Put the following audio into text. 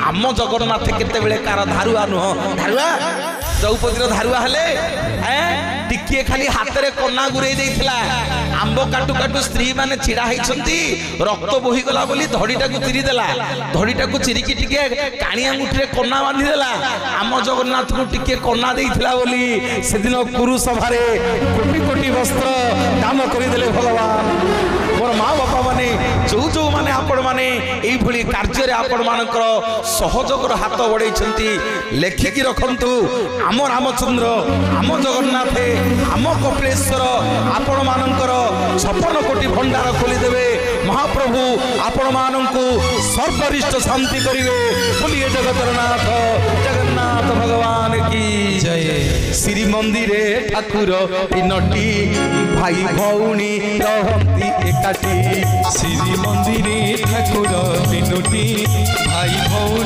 आम जगन्नाथ केतेबेले कार धारुआ नुह धारुआ द्रौपदी धारुआ हेले टिके खाली हाथ में कन्ना गुरई देइथिला आंब काटू काटू स्त्री माने छिड़ा होती रक्त बोही गला बोली धड़ीटा को चिरी देला धड़ीटा को चिरिकी टिके काणी अंगुठी कन्ना बांधी देला आम जगन्नाथ को टिके कन्ना देइथिला बोली से दिन कुरु सभारे कोटी कोटी वस्त्र दान करदेले भगवान मोर माँ बापा माने जो जो माने आपण माने एई भली कार्य रे आपण मानकर सहयोग हाथ बढ़ाई लेखिकी रखंतु आम रामचंद्र आम जगन्नाथ आम कपिलेश्वर आपण मानकर 56 कोटी भंडार खोलीदेवे महाप्रभु आपण मानंकु सर्वरिष्ठ शांति करिवे बोलिए जगतरनाथ जगन्नाथ भगवान की जय। श्री मंदिरे ठाकुर तीनोटी भाई भौणी रहंती एकाठी श्री मंदिरे ठाकुर तीनोटी भाई भौणी